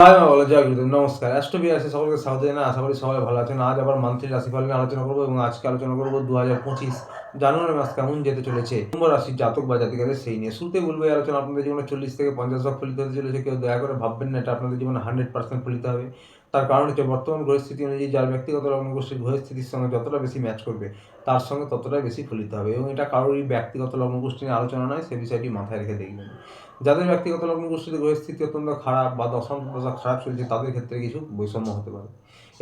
High মা বলো জয় গুরুদেব নমস্কার। অ্যাস্ট্রো বিআরসি সকলকে স্বাগত জানাই। আশা করি সবাই ভালো আছেন। আজ আবার মান্থলি রাশিফল নিয়ে আলোচনা করবো এবং আজকে আলোচনা করবো 2025 জানুয়ারি মাস কেমন যেতে চলেছে কুম্ভ রাশির জাতক বা জাতিকাদের সেই নিয়ে। শুরুতেই বলবো এই আলোচনা আপনাদের জীবনে 40 থেকে 50 ভাগ ফলিত হতে চলেছে। কেউ দয়া করে ভাববেন না এটা আপনাদের জীবনে 100% ফলিত হবে। তার কারণ হচ্ছে বর্তমান গ্রহস্থিতি অনুযায়ী যার ব্যক্তিগত লগ্নগোষ্ঠীর গ্রহস্থিতির সঙ্গে যতটা বেশি ম্যাচ করবে তার সঙ্গে ততটাই বেশি ফলিত হবে এবং এটা কারোরই ব্যক্তিগত লগ্নগোষ্ঠী নিয়ে আলোচনা নয়, সে বিষয়টি মাথায় রেখে দেখবেন। যাদের ব্যক্তিগত লগ্নগোষ্ঠীতে গ্রহস্থিতি অত্যন্ত খারাপ বা দশা খারাপ চলছে তাদের ক্ষেত্রে কিছু বৈষম্য হতে পারে।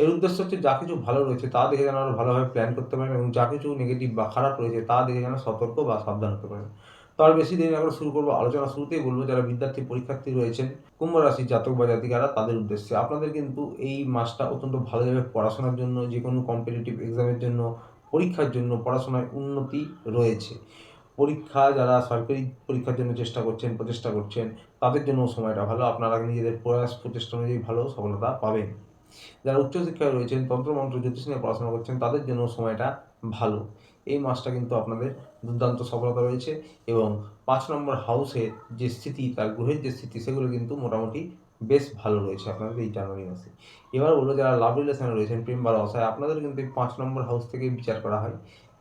এর উদ্দেশ্য হচ্ছে যা কিছু ভালো রয়েছে তা দেখে যেন আরও ভালোভাবে প্ল্যান করতে পারেন এবং যা কিছু নেগেটিভ বা খারাপ রয়েছে তা দেখে যেন সতর্ক বা সাবধান হতে পারেন। তো আর বেশি দেরি না করে শুরু করবো আলোচনা। শুরুতেই বলবো যারা বিদ্যার্থী পরীক্ষার্থী রয়েছেন কুম্ভ রাশির জাতক বা জাতিকারা তাদের উদ্দেশ্যে আপনাদের কিন্তু এই মাসটা অত্যন্ত ভালো যাবে পড়াশোনার জন্য, যে কোনো কম্পিটিটিভ এক্সামের জন্য, পরীক্ষার জন্য পড়াশোনায় উন্নতি রয়েছে। পরীক্ষা যারা সরকারি পরীক্ষার জন্য প্রচেষ্টা করছেন তাদের জন্য সময়টা ভালো। আপনারা নিজেদের প্রয়াস প্রচেষ্টা অনুযায়ী ভালো সফলতা পাবেন। যারা উচ্চশিক্ষায় রয়েছেন, তন্ত্রমন্ত্র জ্যোতিষ নিয়ে পড়াশোনা করছেন তাদের জন্য সময়টা ভালো। এই মাসটা কিন্তু আপনাদের দুর্দান্ত সফলতা রয়েছে এবং ৫ নম্বর হাউসের যে স্থিতি, তার গ্রহের যে স্থিতি সেগুলো কিন্তু মোটামুটি বেশ ভালো রয়েছে আপনাদের এই জানুয়ারি মাসে। এবার বলবো যারা লাভ রিলেশনে রয়েছেন, প্রেম ভালোবাসায়, আপনাদের কিন্তু এই ৫ নম্বর হাউস থেকেই বিচার করা হয়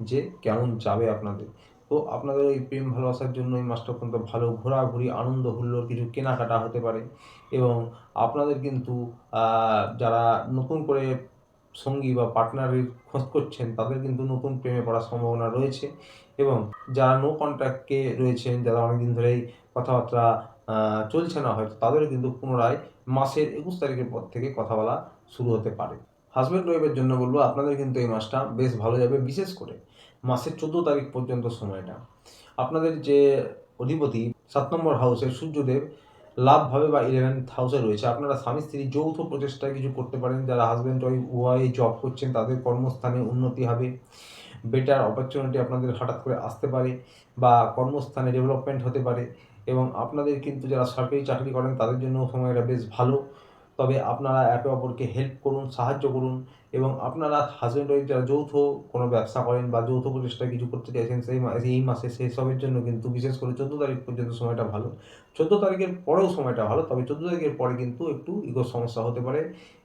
যে কেমন যাবে আপনাদের। তো আপনাদের এই প্রেম ভালোবাসার জন্য এই মাসটা অত্যন্ত ভালো। ঘোরাঘুরি, আনন্দ হুল্লোড়, কিছু কেনাকাটা হতে পারে এবং আপনাদের কিন্তু যারা নতুন করে সঙ্গী বা পার্টনারের খোঁজ করছেন তাদের কিন্তু নতুন প্রেমে পড়ার সম্ভাবনা রয়েছে এবং যারা নো কন্ট্যাক্টে রয়েছেন, যারা অনেকদিন ধরেই কথাবার্তা চলছে না হয়তো, তাদেরও কিন্তু পুনরায় মাসের ২১ তারিখের পর থেকে কথা বলা শুরু হতে পারে। হাজব্যান্ড ওয়াইফের জন্য বলবো আপনাদের কিন্তু এই মাসটা বেশ ভালো যাবে, বিশেষ করে মাসের ১৪ তারিখ পর্যন্ত সময়টা। আপনাদের যে অধিপতি ৭ নম্বর হাউসের সূর্যদেব লাভভাবে বা 11th হাউসে রয়েছে। আপনারা স্বামী স্ত্রী যৌথ প্রচেষ্টায় কিছু করতে পারেন। যারা হাজব্যান্ড ওয়াইফ উভয়ে জব করছেন তাদের কর্মস্থানে উন্নতি হবে। বেটার অপরচুনিটি আপনাদের হঠাৎ করে আসতে পারে বা কর্মস্থানে ডেভেলপমেন্ট হতে পারে এবং আপনাদের কিন্তু যারা সরকারি চাকরি করেন তাদের জন্য সময়টা বেশ ভালো। তবে আপনারা একে অপরকে হেল্প করুন, সাহায্য করুন এবং আপনারা হাজব্যান্ড ওয়াইফ যারা যৌথ কোনো ব্যবসা করেন বা যৌথ প্রচেষ্টায় কিছু করতে চাইছেন এই মাসে সেসবের জন্য কিন্তু বিশেষ করে ১৪ তারিখ পর্যন্ত সময়টা ভালো। ১৪ তারিখের পরেও সময়টা ভালো, তবে ১৪ তারিখের পরে কিন্তু একটু ইগোর সমস্যা হতে পারে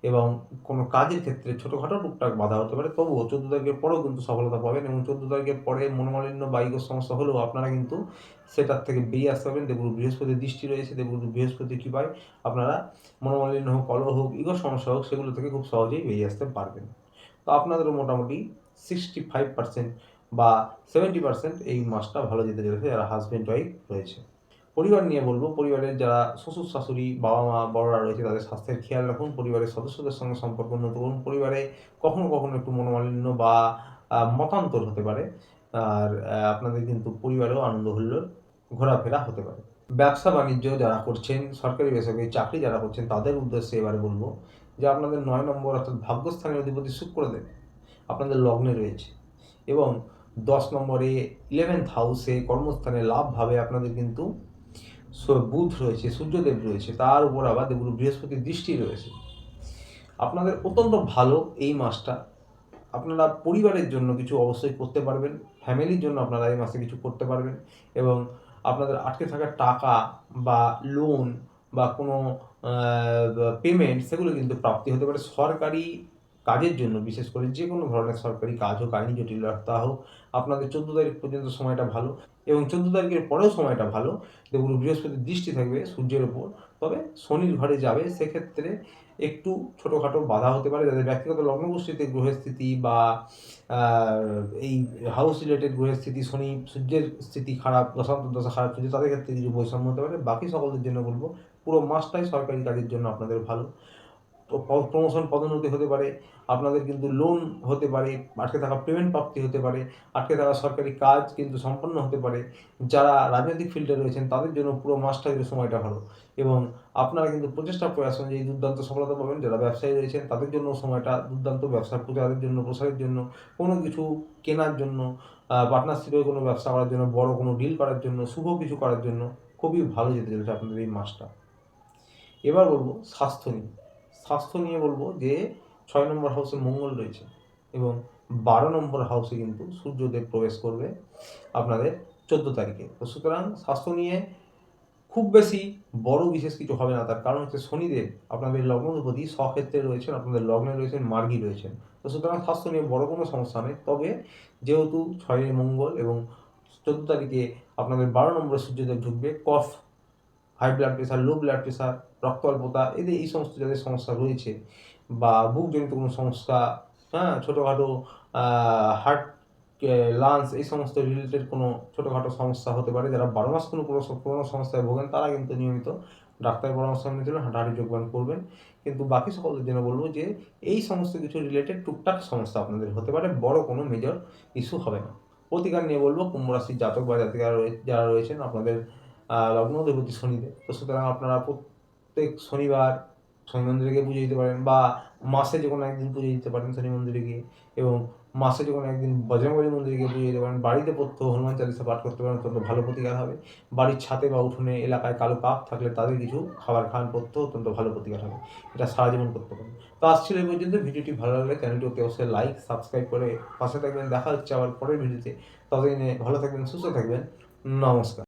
এবং কোনো কাজের ক্ষেত্রে ছোটোখাটো টুকটাক বাধা হতে পারে। তবুও ১৪ তারিখের পরেও কিন্তু সফলতা পাবেন এবং ১৪ তারিখের পরে মনোমালিন্য বা ইগোর সমস্যা হলেও আপনারা কিন্তু সেটার থেকে বেরিয়ে আসতে পারবেন। দেবগুরু বৃহস্পতির দৃষ্টি রয়েছে, দেবগুরু বৃহস্পতির কৃপায় আপনারা মনোমালিন্য হোক, কলহ হোক, ইগোর সমস্যা হোক, সেগুলো থেকে খুব সহজেই বেরিয়ে আসতে পারবেন। তো আপনাদেরও মোটামুটি 65% বা 70% এই মাসটা ভালো যেতে চলেছে যারা হাজব্যান্ড ওয়াইফ রয়েছে। পরিবার নিয়ে বলবো, পরিবারের যারা শ্বশুর শাশুড়ি, বাবা মা, বড়রা রয়েছে তাদের স্বাস্থ্যের খেয়াল রাখুন। পরিবারের সদস্যদের সঙ্গে সম্পর্ক উন্নত করুন। পরিবারে কখনো কখনো একটু মনোমালিন্য বা মতান্তর হতে পারে। আর আপনাদের কিন্তু পরিবারেও আনন্দ হুল্লোড় ঘোরাফেরা হতে পারে। ব্যবসা বাণিজ্য যারা করছেন, সরকারি বেসরকারি চাকরি যারা করছেন তাদের উদ্দেশ্যে এবারে বলবো যে আপনাদের ৯ নম্বর অর্থাৎ ভাগ্যস্থানের অধিপতি শুক্রদেব আপনাদের লগ্নে রয়েছে এবং ১০ নম্বরে 11th হাউসে কর্মস্থানে লাভভাবে আপনাদের কিন্তু বুধ রয়েছে, সূর্যদেব রয়েছে, তার উপর আবার দেবগুরু বৃহস্পতির দৃষ্টি রয়েছে। আপনাদের অত্যন্ত ভালো এই মাসটা। আপনারা পরিবারের জন্য কিছু অবশ্যই করতে পারবেন, ফ্যামিলির জন্য আপনারা এই মাসে কিছু করতে পারবেন এবং আপনাদের আটকে থাকা টাকা বা লোন বা কোনো পেমেন্ট সেগুলো কিন্তু প্রাপ্তি হতে পারে। সরকারি কাজের জন্য বিশেষ করে যে কোনো ধরনের সরকারি কাজ হোক, আইনি জটিলতা হোক, আপনাদের ১৪ তারিখ পর্যন্ত সময়টা ভালো এবং ১৪ তারিখের পরেও সময়টা ভালো। দেবগুরু বৃহস্পতির দৃষ্টি থাকবে সূর্যের ওপর, তবে শনির ঘরে যাবে, সেক্ষেত্রে একটু ছোটোখাটো বাধা হতে পারে। যাদের ব্যক্তিগত লগ্নগোষ্ঠীতে গ্রহের স্থিতি বা এই হাউস রিলেটেড গ্রহের স্থিতি, শনি সূর্যের স্থিতি খারাপ, দশা খারাপ চলছে, তাদের ক্ষেত্রে কিছু বৈষম্য হতে পারে। বাকি সকলদের জন্য বলবো পুরো মাসটাই সরকারি কাজের জন্য আপনাদের ভালো। প্রমোশন পদোন্নতি হতে পারে, আপনাদের কিন্তু লোন হতে পারে, আটকে থাকা পেমেন্ট প্রাপ্তি হতে পারে, আটকে থাকা সরকারি কাজ কিন্তু সম্পন্ন হতে পারে। যারা রাজনৈতিক ফিল্ডে রয়েছেন তাদের জন্য পুরো মাসটা কিন্তু সময়টা ভালো এবং আপনারা কিন্তু প্রচেষ্টা প্রয়াস অনুযায়ী দুর্দান্ত সফলতা পাবেন। যারা ব্যবসায়ী রয়েছেন তাদের জন্য সময়টা দুর্দান্ত, ব্যবসার প্রচারের জন্য, প্রসারের জন্য, কোনো কিছু কেনার জন্য, পার্টনারশিপে কোনো ব্যবসা করার জন্য, বড় কোনো ডিল করার জন্য, শুভ কিছু করার জন্য খুবই ভালো যেতে চলেছে আপনাদের এই মাসটা। এবার বলবো স্বাস্থ্য নিয়ে। স্বাস্থ্য নিয়ে বলবো যে ৬ নম্বর হাউসে মঙ্গল রয়েছে এবং ১২ নম্বর হাউসে কিন্তু সূর্যদেব প্রবেশ করবে আপনাদের ১৪ তারিখে। তো সুতরাং স্বাস্থ্য নিয়ে খুব বেশি বড় বিশেষ কিছু হবে না, তার কারণ হচ্ছে শনিদেব আপনাদের লগ্নাধিপতি স্বক্ষেত্রে রয়েছেন, আপনাদের লগ্নে রয়েছেন, মার্গী রয়েছেন। তো সুতরাং স্বাস্থ্য নিয়ে বড় কোনো সমস্যা নেই। তবে যেহেতু 6 মঙ্গল এবং 14 তারিখে আপনাদের 12 নম্বরে সূর্যদেব ঢুকবে, cough, high blood pressure, low blood pressure, রক্ত অল্পতা, এদের এই সমস্ত যাদের সমস্যা রয়েছে বা বুকজনিত কোনো সমস্যা, হ্যাঁ, ছোটোখাটো হার্ট, লাংস, এই সমস্ত রিলেটেড কোনো ছোটোখাটো সমস্যা হতে পারে, যারা 12 মাস কোনো সমস্যায় ভোগেন তারা কিন্তু নিয়মিত ডাক্তারের পরামর্শ মেনে চলুন, হাঁটাহাঁটি যোগব্যায়াম করবেন। কিন্তু বাকি সকলের জন্য বলবো যে এই সমস্ত কিছু রিলেটেড টুকটাক সমস্যা আপনাদের হতে পারে, বড় কোনো মেজর ইস্যু হবে না। প্রতিকার নিয়ে বলবো, কুম্ভ রাশির জাতক বা জাতিকা যারা রয়েছেন, আপনাদের লগ্নাধিপতি শনিদেব। তো সুতরাং আপনারা প্রত্যেক শনিবার শনি মন্দিরে গিয়ে পুজো দিতে পারেন, বা মাসে যে কোনো একদিন পুজো দিতে পারেন শনি মন্দিরে গিয়ে, এবং মাসে যে কোনো একদিন বজরংবলী মন্দিরে গিয়ে পুজো দিতে পারেন। বাড়িতে প্রত্যহ হনুমান চালিসা পাঠ করতে পারেন, অত্যন্ত ভালো প্রতিকার হবে। বাড়ির ছাদে বা উঠোনে এলাকায় কালো কাক থাকলে তাদের কিছু খাবার খান প্রত্যহ, অত্যন্ত ভালো প্রতিকার হবে। এটা সারা জীবন করতে পারেন। তো আসছিল এই পর্যন্ত। ভিডিওটি ভালো লাগলে চ্যানেলটি অবশ্যই লাইক, সাবস্ক্রাইব করে পাশে থাকবেন। দেখা হচ্ছে আবার পরের ভিডিওতে। ততদিনে ভালো থাকবেন, সুস্থ থাকবেন। নমস্কার।